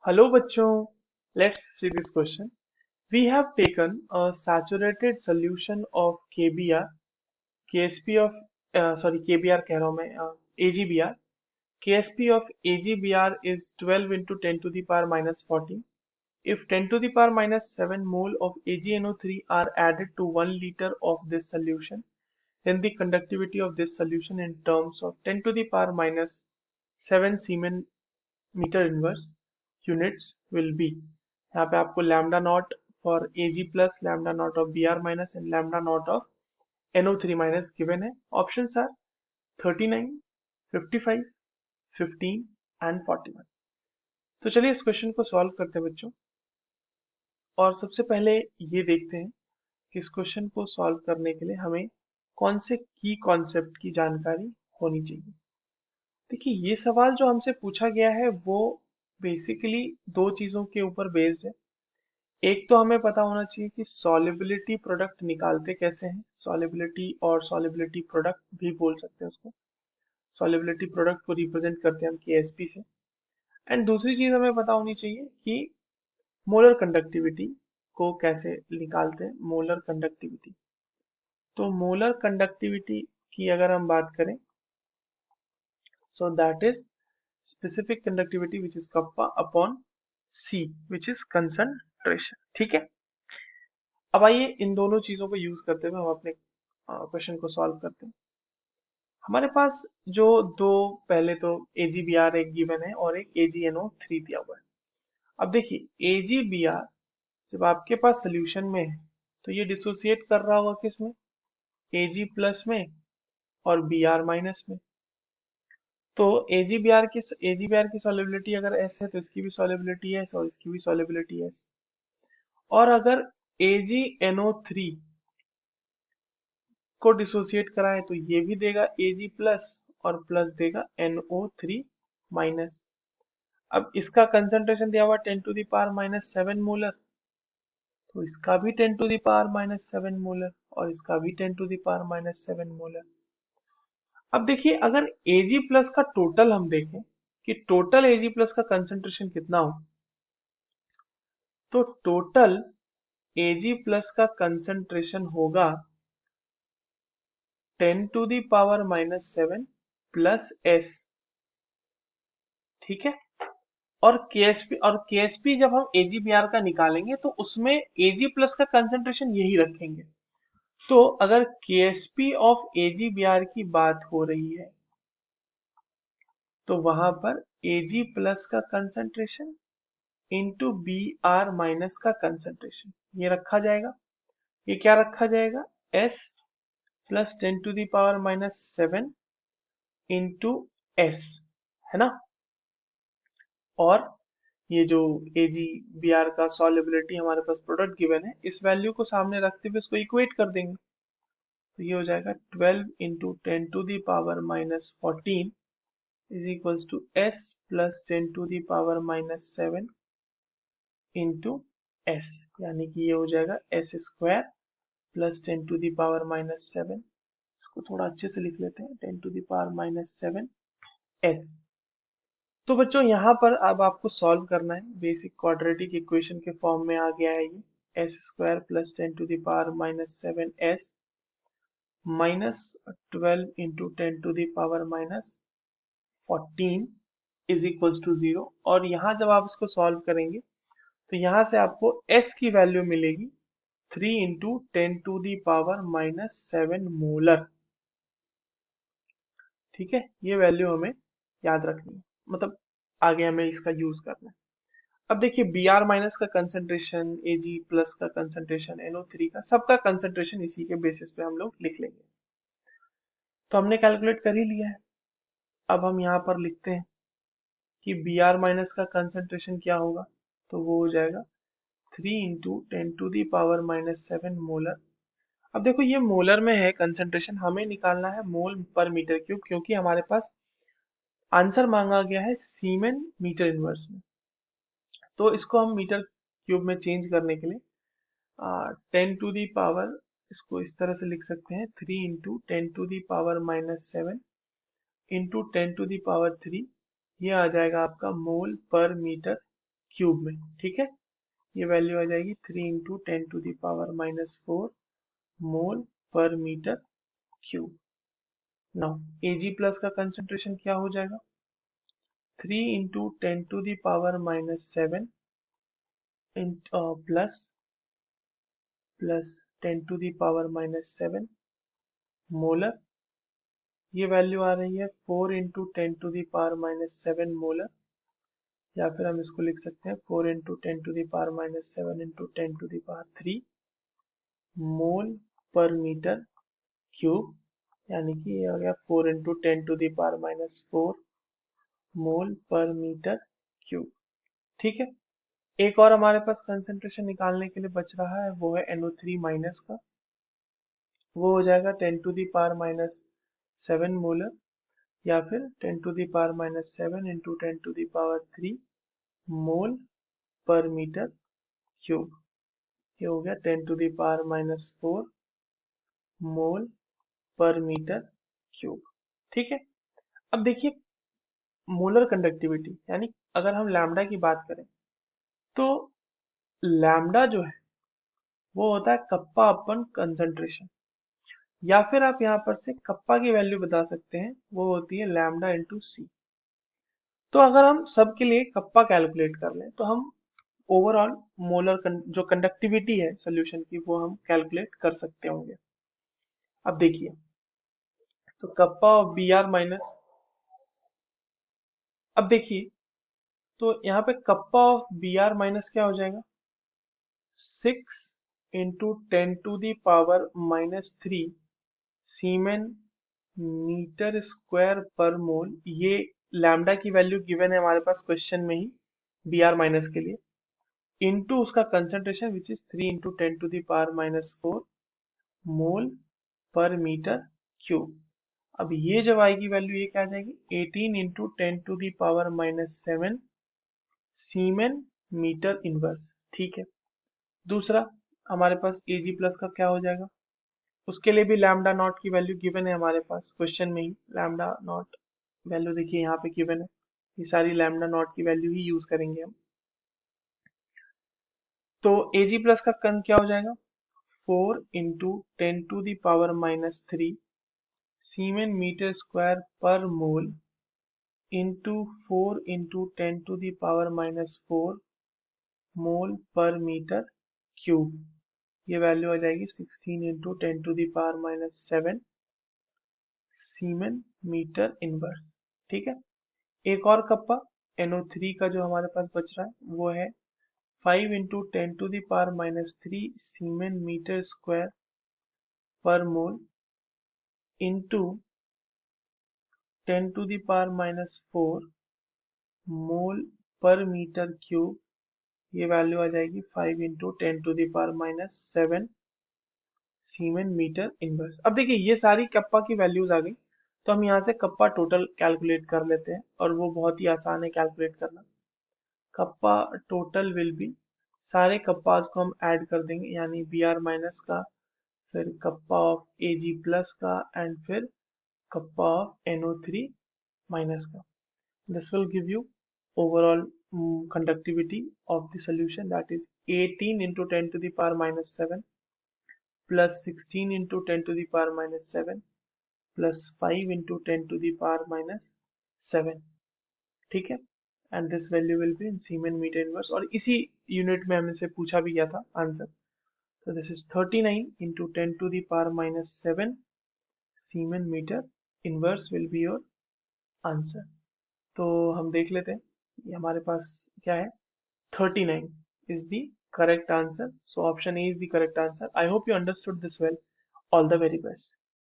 Hello bachcho, let's see this question. We have taken a saturated solution of KBr, KSP of KBr कह रहा हूँ मैं AgBr. KSP of AgBr is 12 into 10 to the power minus 14. If 10 to the power minus 7 mole of AgNO3 are added to 1 liter of this solution, then the conductivity of this solution in terms of 10 to the power minus 7 Siemens metre inverse units will be. यहाँ पे आपको lambda nought for AG plus lambda nought of B R minus and lambda nought of NO three minus given है। Option are 39, 55, 15 and 41। तो चलिए इस question को solve करते हैं बच्चों। और सबसे पहले ये देखते हैं कि इस क्वेश्चन को सॉल्व करने के लिए हमें कौन से की कॉन्सेप्ट की जानकारी होनी चाहिए। देखिए ये सवाल जो हमसे पूछा गया है वो बेसिकली दो चीजों के ऊपर बेस्ड है। एक तो हमें पता होना चाहिए कि सॉल्युबिलिटी प्रोडक्ट निकालते कैसे हैं। सॉल्युबिलिटी और सॉल्युबिलिटी प्रोडक्ट भी बोल सकते हैं उसको। सॉल्युबिलिटी प्रोडक्ट को रिप्रेजेंट करते हैं हम केएसपी से। एंड दूसरी चीज हमें पता होनी चाहिए कि मोलर कंडक्टिविटी को कैसे निकालते हैं। मोलर कंडक्टिविटी, तो मोलर कंडक्टिविटी की अगर हम बात करें, so that is specific conductivity which is kappa upon C which is concentration। ठीक है, अब आइए इन दोनों चीजों को यूज करते हुए हम अपने क्वेश्चन को सॉल्व करते हैं। हमारे पास जो दो, पहले तो AgBr एक गिवन है और एक AgNO3 दिया हुआ है। अब देखिए AgBr जब आपके पास सोल्यूशन में है तो ये डिसोसिएट कर रहा होगा किस में, Ag प्लस में और Br माइनस में। तो AgBr की सॉल्युबिलिटी अगर S है तो इसकी भी सॉल्युबिलिटी S और इसकी भी सॉल्युबिलिटी S। और अगर AgNO3 को डिसोसिएट कराए तो ये भी देगा Ag प्लस और प्लस देगा NO3 माइनस। अब इसका कंसंट्रेशन दिया हुआ 10 to the power minus 7 molar, तो इसका भी 10 to the power minus 7 molar और इसका भी 10 to the power minus 7 molar. अब देखिए अगर Ag प्लस का टोटल हम देखें कि टोटल Ag प्लस का कंसंट्रेशन कितना हो, तो टोटल Ag प्लस का कंसंट्रेशन होगा 10 to the power minus 7 plus S। ठीक है, और केएसपी जब हम AgBr का निकालेंगे तो उसमें Ag प्लस का कंसंट्रेशन यही रखेंगे। तो अगर केएसपी ऑफ AgBr की बात हो रही है तो वहां पर Ag प्लस का कंसंट्रेशन इंटू Br माइनस का कंसंट्रेशन ये रखा जाएगा। ये क्या रखा जाएगा, S plus 10 to the power minus 7 into S, है ना। और ये जो AgBr का सॉल्युबिलिटी हमारे पास प्रोडक्ट गिवन है, इस वैल्यू को सामने रखते हुए इसको इक्वेट कर देंगे। तो ये हो जाएगा 12 into 10 to the power minus 14 is equals to S plus 10 to the power minus 7 into S, यानी कि ये हो जाएगा S square plus 10 to the power minus 7। इसको थोड़ा अच्छे से लिख लेते हैं, 10 to the power minus 7 S। तो बच्चों यहाँ पर अब आपको सॉल्व करना है, बेसिक क्वाड्रेटिक इक्वेशन के फॉर्म में आ गया है ये। S square plus 10 to the power minus 7 S minus 12 into 10 to the power minus 14 is equals to 0। और यहाँ जब आप इसको सॉल्व करेंगे तो यहाँ से आपको S की वैल्यू मिलेगी 3 into 10 to the power minus 7 molar. ठीक है, ये वैल्यू हमें याद रखनी है, मतलब आगे हमें इसका यूज करना है। अब देखिए Br माइनस का कंसंट्रेशन, Ag प्लस का कंसंट्रेशन, NO3 का, सबका कंसंट्रेशन इसी के बेसिस पे हम लोग लिख लेंगे। तो हमने कैलकुलेट कर ही लिया है। अब हम यहाँ पर लिखते हैं कि Br माइनस का कंसंट्रेशन क्या होगा, तो वो हो जाएगा 3 into 10 to the power minus 7 molar. अब देखो ये मोलर में है कंसंट्रेशन, हमें निकालना है मोल पर मीटर क्यूब, क्योंकि हमारे पास आंसर मांगा गया है सीमेन मीटर इनवर्स में। तो इसको हम मीटर क्यूब में चेंज करने के लिए 10 टू दी पावर, इसको इस तरह से लिख सकते हैं 3 into 10 to the power minus 7 into 10 to the power 3, ये आ जाएगा आपका मोल पर मीटर क्यूब में, ठीक है। ये वैल्यू आ जाएगी 3 into 10⁻⁻⁴ mole per metre cube. Now Ag plus का कंसेंट्रेशन क्या हो जाएगा, 3 इंटू 10⁻⁻⁷ प्लस 10⁻⁻7 मोलर। ये वैल्यू आ रही है 4 इंटू 10⁻⁻7 मोलर, या फिर हम इसको लिख सकते हैं 4 इंटू 10⁻⁻7 इंटू 10⁻³ मोल पर मीटर क्यूब, यानी कि ये हो गया 4 इंटू 10⁻⁻4 मोल पर मीटर क्यूब, ठीक है। एक और हमारे पास कंसेंट्रेशन निकालने के लिए बच रहा है, वो है NO3 माइनस का। वो हो जाएगा 10⁻⁻7 मोलर, या फिर 10⁻⁻7 इंटू 10⁻³ मोल पर मीटर क्यूब। ये हो गया 10⁻⁻4 मोल पर मीटर क्यूब, ठीक है। अब देखिए मोलर कंडक्टिविटी, यानी अगर हम लैम्डा की बात करें तो लैम्डा जो है वो होता है कप्पा अपन कंसंट्रेशन, या फिर आप यहाँ पर से कप्पा की वैल्यू बता सकते हैं, वो होती है लैम्डा इंटू सी। तो अगर हम सबके लिए कप्पा कैलकुलेट कर लें तो हम ओवरऑल जो कंडक्टिविटी है सोल्यूशन की वो हम कैलकुलेट कर सकते होंगे। अब देखिए, तो kappa of B R minus, अब देखिए तो यहाँ पे kappa of B R minus क्या हो जाएगा, 6 इंटू 10⁻³ सीमेन मीटर स्क्वायर पर मोल। ये लैम्डा की वैल्यू गिवन है हमारे पास क्वेश्चन में ही बी आर माइनस के लिए, इनटू उसका concentration which is 3 into 10⁻⁻4 mole per metre cube. अब ये जब आएगी वैल्यू, ये क्या आ जाएगी 18 इंटू 10⁻⁻7 सीमेन मीटर इनवर्स, ठीक है। दूसरा हमारे पास Ag प्लस का क्या हो जाएगा, उसके लिए भी लैम्डा नॉट की वैल्यू गिवन है हमारे पास क्वेश्चन में ही। लैम्डा नॉट वैल्यू देखिए यहाँ पे गिवन है, ये सारी लैम्डा नॉट की वैल्यू ही यूज करेंगे हम। तो Ag प्लस का कन क्या हो जाएगा, 4 इंटू 10⁻³ सीमेन मीटर स्क्वायर पर मोल इंटू 4 इंटू 10⁻⁻4 मोल पर मीटर क्यूब। ये वैल्यू आ जाएगी 16 इंटू 10⁻⁻7 सीमेन मीटर इनवर्स, ठीक है। एक और कप्पा NO3 का जो हमारे पास बच रहा है वो है 5 इंटू 10⁻³ सीमेन मीटर स्क्वायर पर मोल इंटू 10⁻⁻4 मोल पर मीटर क्यूब। ये वैल्यू आ जाएगी 5 इंटू 10⁻⁷ सीमेन मीटर इनवर्स। अब देखिए ये सारी कप्पा की वैल्यूज आ गई, तो हम यहाँ से कप्पा टोटल कैलकुलेट कर लेते हैं, और वो बहुत ही आसान है कैलकुलेट करना। कप्पा टोटल विल बी, सारे कप्पास को हम ऐड कर देंगे, यानी बी आर माइनस का, फिर kappa of A G plus का, एंड फिर कप्पा ऑफ NO3 माइनस का। This will give you overall conductivity of the solution, that is 18 into 10⁻⁻7 plus 16 into 10⁻⁻7 plus 5 into 10⁻⁻7, ठीक है। And this value will be in siemens metre inverse, और इसी unit में हमने से पूछा भी गया था आंसर। तो this is 39 into 10⁻⁻7 siemens metre inverse will be your answer. तो हम देख लेते हैं, ये हमारे पास क्या है, 39 is the correct answer. So option A is the correct answer. I hope you understood this well. All the very best.